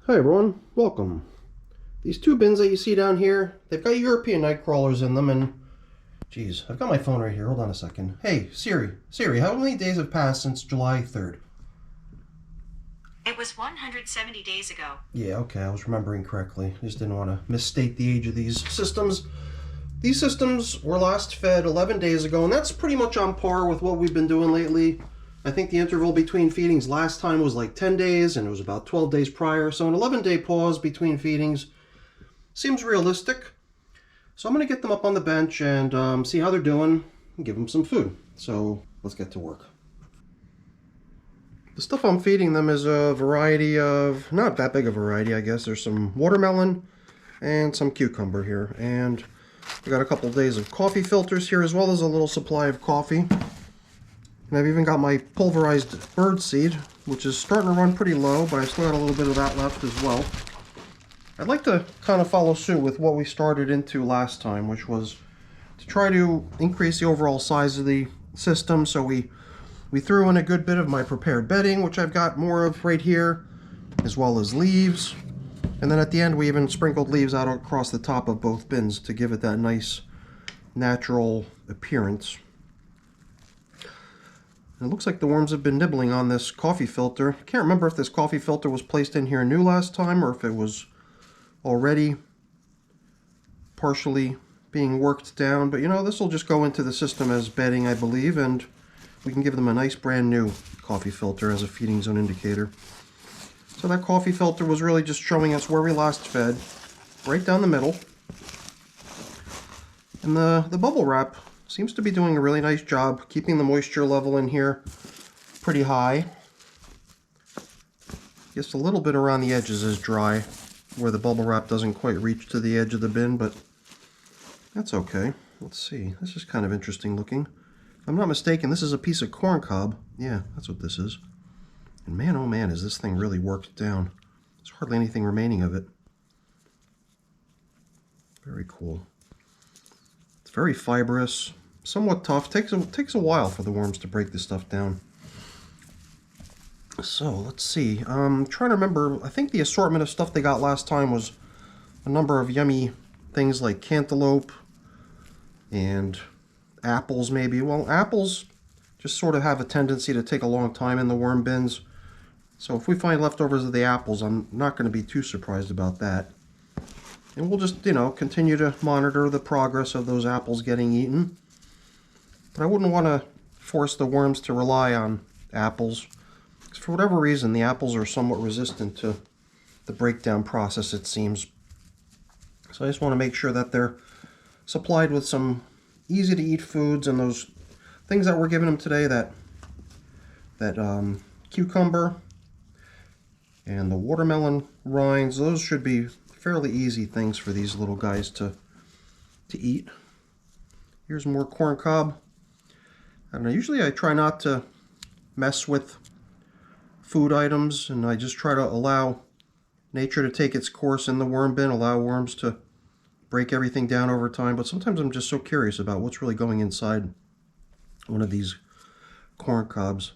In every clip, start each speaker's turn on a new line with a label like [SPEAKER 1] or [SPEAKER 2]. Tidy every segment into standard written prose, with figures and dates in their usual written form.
[SPEAKER 1] Hi everyone, welcome. These two bins that you see down here, they've got European nightcrawlers in them, and geez, I've got my phone right here, hold on a second. Hey, Siri, how many days have passed since July 3rd?
[SPEAKER 2] It was 170 days ago.
[SPEAKER 1] Yeah, okay, I was remembering correctly. I just didn't want to misstate the age of these systems. These systems were last fed 11 days ago, and that's pretty much on par with what we've been doing lately. I think the interval between feedings last time was like 10 days, and it was about 12 days prior. So an 11-day pause between feedings seems realistic. So I'm going to get them up on the bench and see how they're doing and give them some food. So let's get to work. The stuff I'm feeding them is a variety of, not that big a variety, I guess. There's some watermelon and some cucumber here. And we got a couple of days of coffee filters here, as well as a little supply of coffee. And I've even got my pulverized bird seed, which is starting to run pretty low, but I still got a little bit of that left as well. I'd like to kind of follow suit with what we started into last time, which was to try to increase the overall size of the system. So we threw in a good bit of my prepared bedding, which I've got more of right here, as well as leaves. And then at the end, we even sprinkled leaves out across the top of both bins to give it that nice natural appearance. It looks like the worms have been nibbling on this coffee filter. I can't remember if this coffee filter was placed in here new last time or if it was already partially being worked down. But you know, this will just go into the system as bedding, I believe, and we can give them a nice brand new coffee filter as a feeding zone indicator. So that coffee filter was really just showing us where we last fed, right down the middle. And the bubble wrap seems to be doing a really nice job keeping the moisture level in here pretty high. Just a little bit around the edges is dry, where the bubble wrap doesn't quite reach to the edge of the bin, but that's okay. Let's see, this is kind of interesting looking. If I'm not mistaken, this is a piece of corn cob. Yeah, that's what this is. And man, oh man, is this thing really worked down. There's hardly anything remaining of it. Very cool. It's very fibrous, somewhat tough. Takes a while for the worms to break this stuff down. So let's see. I'm trying to remember. I think the assortment of stuff they got last time was a number of yummy things like cantaloupe and apples maybe. Well, apples just sort of have a tendency to take a long time in the worm bins. So if we find leftovers of the apples, I'm not going to be too surprised about that. And we'll just, you know, continue to monitor the progress of those apples getting eaten. But I wouldn't want to force the worms to rely on apples. Because for whatever reason, the apples are somewhat resistant to the breakdown process, it seems. So I just want to make sure that they're supplied with some easy to eat foods, and those things that we're giving them today, that cucumber and the watermelon rinds, those should be fairly easy things for these little guys to eat. Here's more corn cob. I don't know, usually I try not to mess with food items, and I just try to allow nature to take its course in the worm bin, allow worms to break everything down over time, but sometimes I'm just so curious about what's really going inside one of these corn cobs.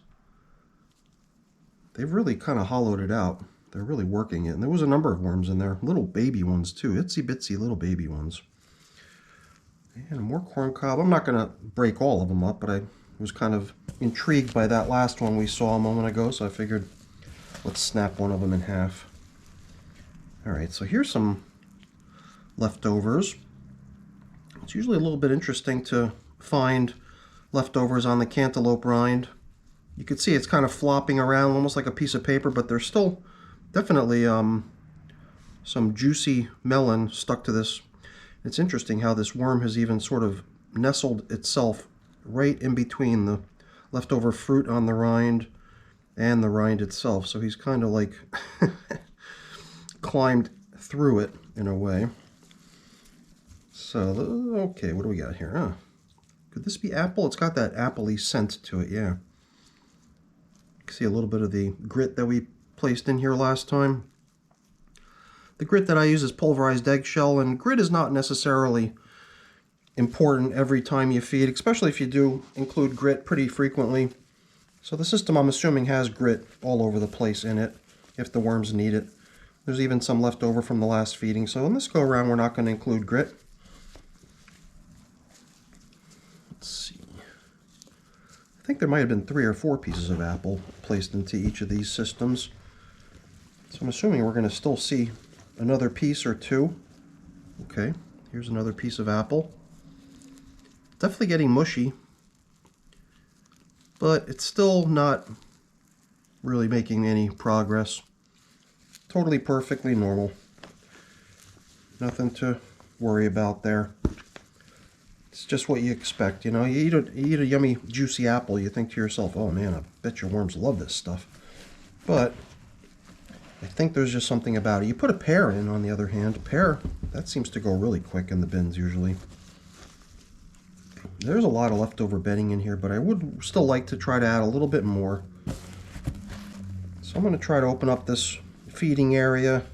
[SPEAKER 1] They've really kind of hollowed it out. They're really working it. And there was a number of worms in there, little baby ones too, itsy bitsy little baby ones. And more corn cob. I'm not going to break all of them up, but I was kind of intrigued by that last one we saw a moment ago, so I figured let's snap one of them in half. Alright, so here's some leftovers. It's usually a little bit interesting to find leftovers on the cantaloupe rind. You can see it's kind of flopping around almost like a piece of paper, but there's still definitely some juicy melon stuck to this. It's interesting how this worm has even sort of nestled itself right in between the leftover fruit on the rind and the rind itself. So he's kind of like climbed through it in a way. So, okay, what do we got here? Huh? Could this be apple? It's got that apple-y scent to it, yeah. You can see a little bit of the grit that we placed in here last time. The grit that I use is pulverized eggshell, and grit is not necessarily important every time you feed, especially if you do include grit pretty frequently. So the system, I'm assuming, has grit all over the place in it if the worms need it. There's even some left over from the last feeding. So in this go around, we're not going to include grit. Let's see. I think there might have been 3 or 4 pieces of apple placed into each of these systems. So I'm assuming we're going to still see another piece or 2. Okay, here's another piece of apple. Definitely getting mushy, but it's still not really making any progress. Totally perfectly normal. Nothing to worry about there. It's just what you expect, you know. You eat a yummy, juicy apple, you think to yourself, oh man, I bet your worms love this stuff. But I think there's just something about it. You put a pear in, on the other hand. A pear, that seems to go really quick in the bins usually. There's a lot of leftover bedding in here, but I would still like to try to add a little bit more. So I'm going to try to open up this feeding area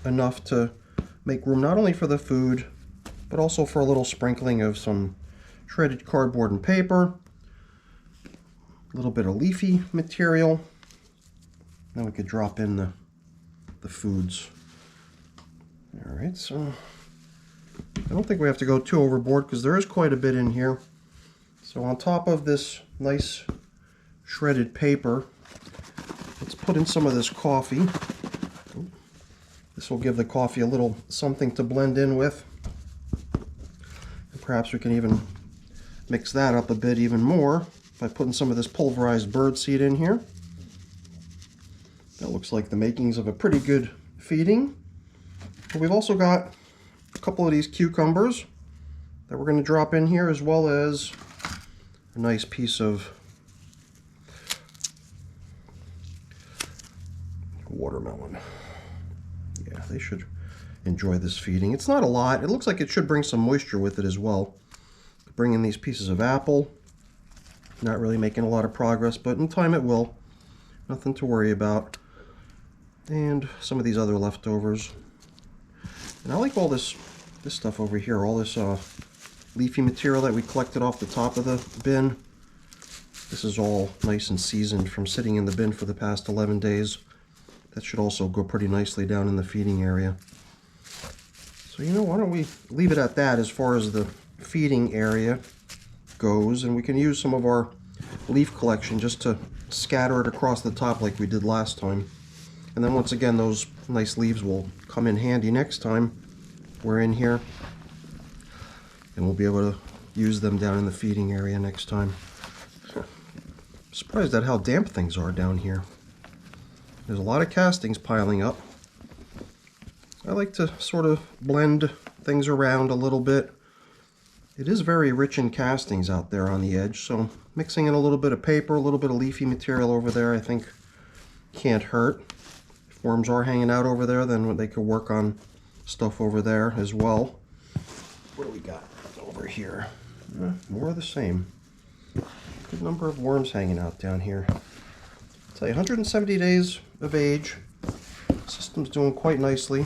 [SPEAKER 1] enough to make room not only for the food, but also for a little sprinkling of some shredded cardboard and paper, a little bit of leafy material. Then we could drop in the foods. All right, so I don't think we have to go too overboard because there is quite a bit in here. So on top of this nice shredded paper, let's put in some of this coffee. This will give the coffee a little something to blend in with. And perhaps we can even mix that up a bit even more by putting some of this pulverized birdseed in here. That looks like the makings of a pretty good feeding. But we've also got a couple of these cucumbers that we're going to drop in here, as well as a nice piece of watermelon. Yeah, they should enjoy this feeding. It's not a lot. It looks like it should bring some moisture with it as well. Bring in these pieces of apple. Not really making a lot of progress, but in time it will. Nothing to worry about. And some of these other leftovers. And I like all this stuff over here, all this leafy material that we collected off the top of the bin. This is all nice and seasoned from sitting in the bin for the past 11 days. That should also go pretty nicely down in the feeding area. So, you know, why don't we leave it at that as far as the feeding area goes, and we can use some of our leaf collection just to scatter it across the top like we did last time. And then once again, those nice leaves will come in handy next time we're in here, and we'll be able to use them down in the feeding area next time. I'm surprised at how damp things are down here. There's a lot of castings piling up. I like to sort of blend things around a little bit. It is very rich in castings out there on the edge, so mixing in a little bit of paper, a little bit of leafy material over there, I think can't hurt. If worms are hanging out over there, then they could work on stuff over there as well. What do we got over here? More of the same. Good number of worms hanging out down here. I'll tell you, 170 days of age. System's doing quite nicely.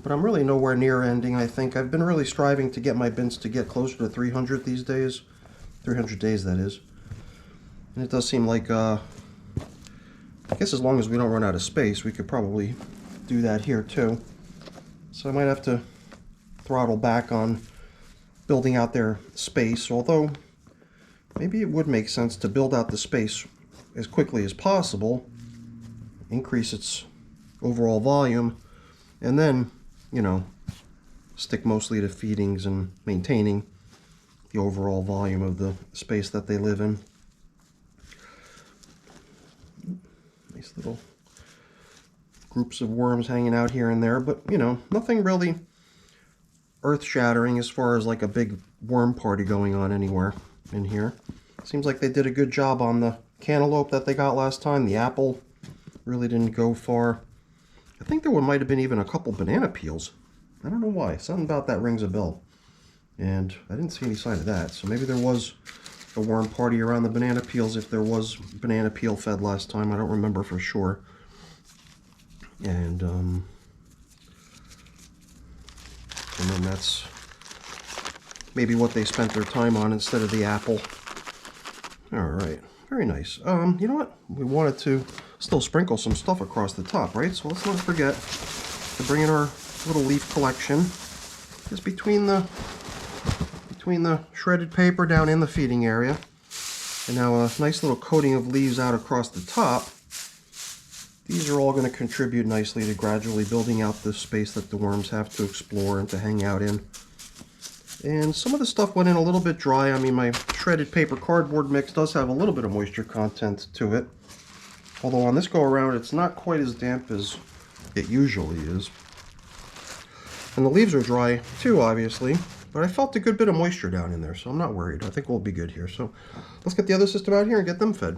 [SPEAKER 1] But I'm really nowhere near ending, I think. I've been really striving to get my bins to get closer to 300 these days. 300 days, that is. And it does seem like, I guess as long as we don't run out of space, we could probably do that here too. So I might have to throttle back on building out their space, although maybe it would make sense to build out the space as quickly as possible, increase its overall volume, and then, you know, stick mostly to feedings and maintaining the overall volume of the space that they live in. Nice little groups of worms hanging out here and there, but, you know, nothing really earth-shattering as far as like a big worm party going on anywhere in here. Seems like they did a good job on the cantaloupe that they got last time. The apple really didn't go far. I think there might have been even a couple banana peels. I don't know why. Something about that rings a bell. And I didn't see any sign of that. So maybe there was a worm party around the banana peels if there was banana peel fed last time. I don't remember for sure. And then that's maybe what they spent their time on instead of the apple. All right. Very nice. You know what? We wanted to still sprinkle some stuff across the top, right? So let's not forget to bring in our little leaf collection. Just between the shredded paper down in the feeding area, and now a nice little coating of leaves out across the top. These are all going to contribute nicely to gradually building out the space that the worms have to explore and to hang out in. And some of the stuff went in a little bit dry. I mean, my shredded paper cardboard mix does have a little bit of moisture content to it. Although on this go around, it's not quite as damp as it usually is. And the leaves are dry too, obviously. But I felt a good bit of moisture down in there, so I'm not worried. I think we'll be good here. So let's get the other system out here and get them fed.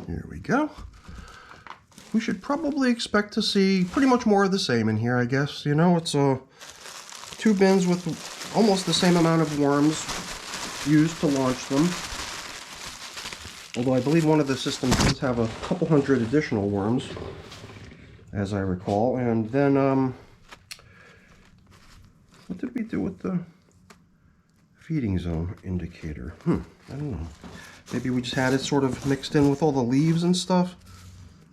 [SPEAKER 1] Here we go. We should probably expect to see pretty much more of the same in here, I guess. You know, it's 2 bins with almost the same amount of worms used to launch them. Although I believe one of the systems does have a couple hundred additional worms, as I recall. And then, what did we do with the feeding zone indicator? I don't know. Maybe we just had it sort of mixed in with all the leaves and stuff.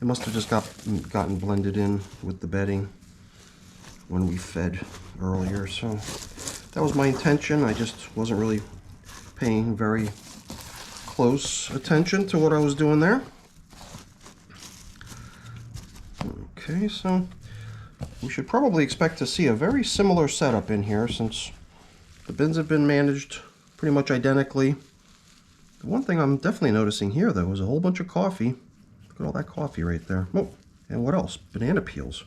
[SPEAKER 1] It must have just gotten blended in with the bedding when we fed earlier. So that was my intention. I just wasn't really paying very close attention to what I was doing there. Okay, so we should probably expect to see a very similar setup in here since the bins have been managed pretty much identically. The one thing I'm definitely noticing here, though, is a whole bunch of coffee. Look at all that coffee right there. Oh, and what else? Banana peels.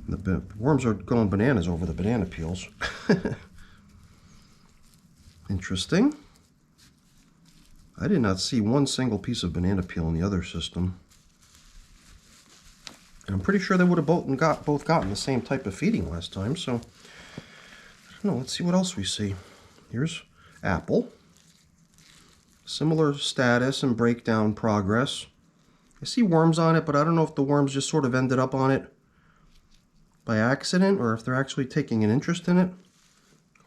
[SPEAKER 1] The worms are going bananas over the banana peels. Interesting. I did not see one single piece of banana peel in the other system. And I'm pretty sure they would have both gotten the same type of feeding last time, so I don't know. Let's see what else we see. Here's apple. Similar status and breakdown progress. I see worms on it, but I don't know if the worms just sort of ended up on it by accident or if they're actually taking an interest in it.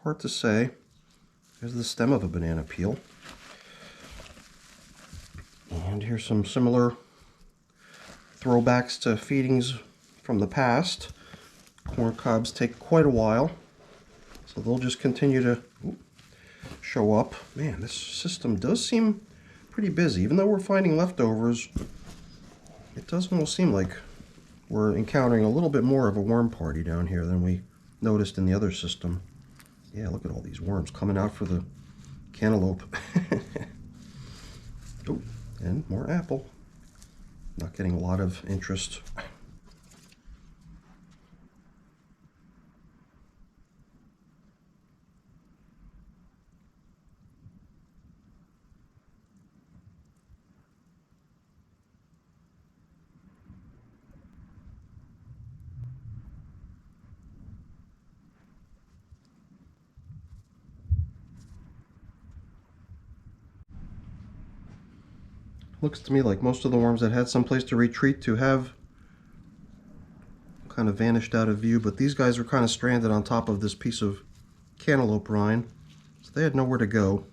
[SPEAKER 1] Hard to say. Here's the stem of a banana peel. And here's some similar throwbacks to feedings from the past. Corn cobs take quite a while, so they'll just continue to show up. Man, this system does seem pretty busy. Even though we're finding leftovers, it does almost seem like we're encountering a little bit more of a worm party down here than we noticed in the other system. Yeah, look at all these worms coming out for the cantaloupe. Oh, and more apple. Not getting a lot of interest. Looks to me like most of the worms that had some place to retreat to have kind of vanished out of view, but these guys were kind of stranded on top of this piece of cantaloupe rind, so they had nowhere to go.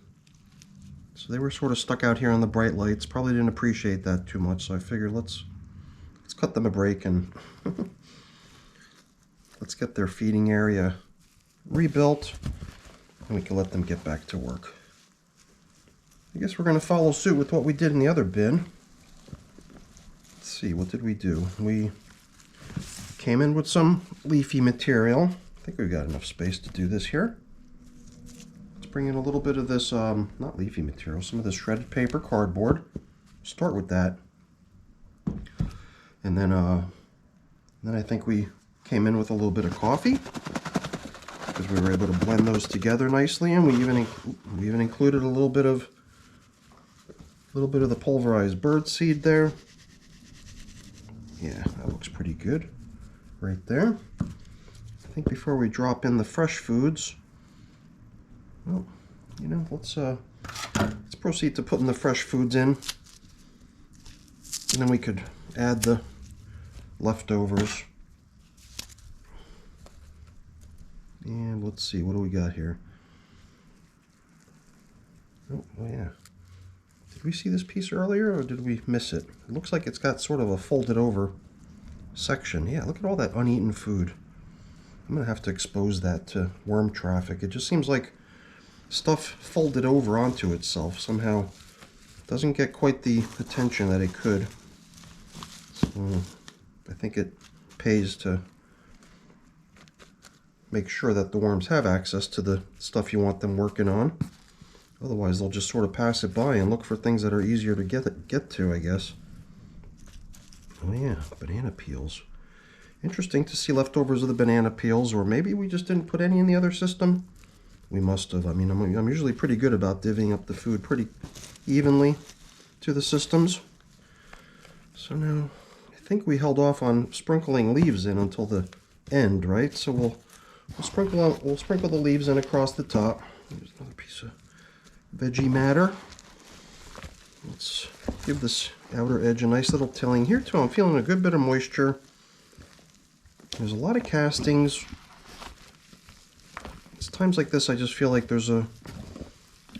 [SPEAKER 1] So they were sort of stuck out here on the bright lights. Probably didn't appreciate that too much, so I figured let's cut them a break and let's get their feeding area rebuilt, and we can let them get back to work. I guess we're going to follow suit with what we did in the other bin. Let's see, what did we do? We came in with some leafy material. I think we've got enough space to do this here. Let's bring in a little bit of this, not leafy material, some of this shredded paper cardboard. Start with that. And then I think we came in with a little bit of coffee, because we were able to blend those together nicely, and we even included a little bit of the pulverized bird seed there. Yeah, that looks pretty good right there. I think before we drop in the fresh foods, well, you know, let's proceed to putting the fresh foods in, and then we could add the leftovers. And let's see, what do we got here? Oh yeah. Did we see this piece earlier, or did we miss it? It looks like it's got sort of a folded over section. Yeah, look at all that uneaten food. I'm going to have to expose that to worm traffic. It just seems like stuff folded over onto itself somehow. Doesn't get quite the attention that it could. So I think it pays to make sure that the worms have access to the stuff you want them working on. Otherwise, they'll just sort of pass it by and look for things that are easier to get to, I guess. Oh yeah, banana peels. Interesting to see leftovers of the banana peels, or maybe we just didn't put any in the other system. We must have. I mean, I'm usually pretty good about divvying up the food pretty evenly to the systems. So now, I think we held off on sprinkling leaves in until the end, right? So we'll sprinkle the leaves in across the top. There's another piece of veggie matter. Let's give this outer edge a nice little tilling. Here too, I'm feeling a good bit of moisture. There's a lot of castings. It's times like this I just feel like there's a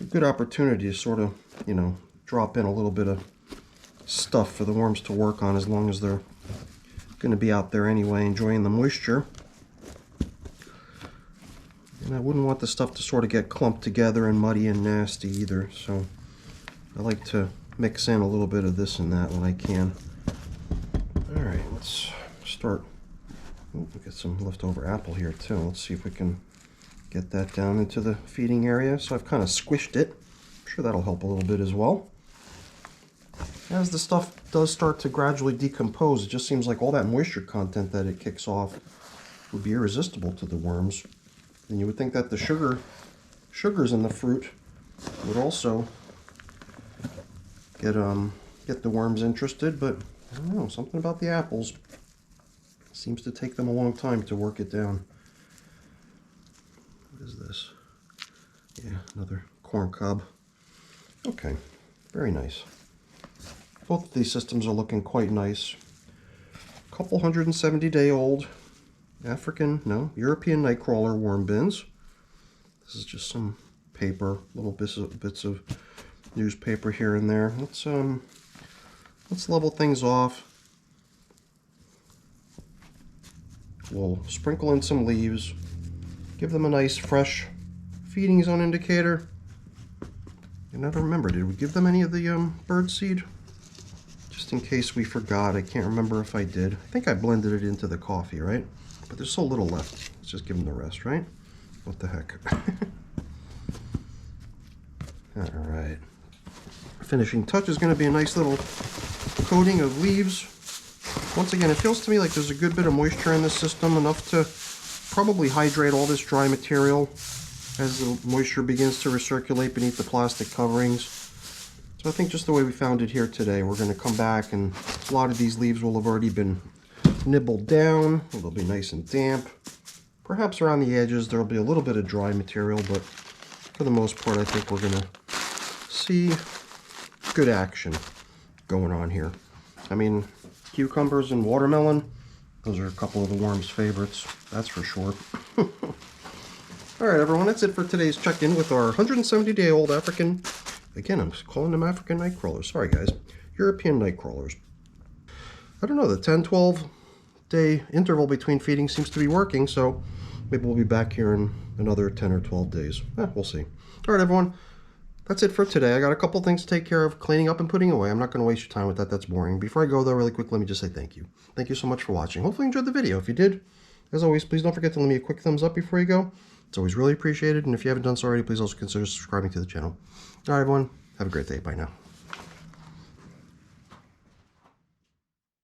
[SPEAKER 1] good opportunity to sort of, you know, drop in a little bit of stuff for the worms to work on, as long as they're going to be out there anyway enjoying the moisture. And I wouldn't want the stuff to sort of get clumped together and muddy and nasty either, so I like to mix in a little bit of this and that when I can. Alright, let's start. Oh, we got some leftover apple here too. Let's see if we can get that down into the feeding area. So I've kind of squished it. I'm sure that'll help a little bit as well. As the stuff does start to gradually decompose, it just seems like all that moisture content that it kicks off would be irresistible to the worms. And you would think that the sugars in the fruit would also get the worms interested, but I don't know, something about the apples seems to take them a long time to work it down. What is this? Yeah, another corn cob. Okay, very nice. Both of these systems are looking quite nice. A couple 170-day-old European nightcrawler worm bins. This is just some paper, little bits of newspaper here and there. Let's level things off. We'll sprinkle in some leaves, give them a nice fresh feeding zone indicator. And I don't remember, did we give them any of the bird seed? Just in case we forgot, I can't remember if I did. I think I blended it into the coffee, right? But there's so little left. Let's just give them the rest, right? What the heck? All right. Finishing touch is going to be a nice little coating of leaves. Once again, it feels to me like there's a good bit of moisture in this system, enough to probably hydrate all this dry material as the moisture begins to recirculate beneath the plastic coverings. So I think just the way we found it here today, we're going to come back, and a lot of these leaves will have already been nibbled down. They'll be nice and damp. Perhaps around the edges there'll be a little bit of dry material, but for the most part I think we're going to see good action going on here. I mean, cucumbers and watermelon, those are a couple of the worms' favorites, that's for sure. Alright everyone, that's it for today's check-in with our 170-day-old African, again I'm calling them African nightcrawlers, sorry guys, European nightcrawlers. I don't know, the 10-12 day interval between feeding seems to be working, so maybe we'll be back here in another 10 or 12 days. We'll see. Alright everyone, that's it for today. I got a couple things to take care of, cleaning up and putting away. I'm not going to waste your time with that. That's boring. Before I go, though, really quick, let me just say thank you. Thank you so much for watching. Hopefully you enjoyed the video. If you did, as always, please don't forget to leave me a quick thumbs up before you go. It's always really appreciated. And if you haven't done so already, please also consider subscribing to the channel. All right, everyone. Have a great day. Bye now.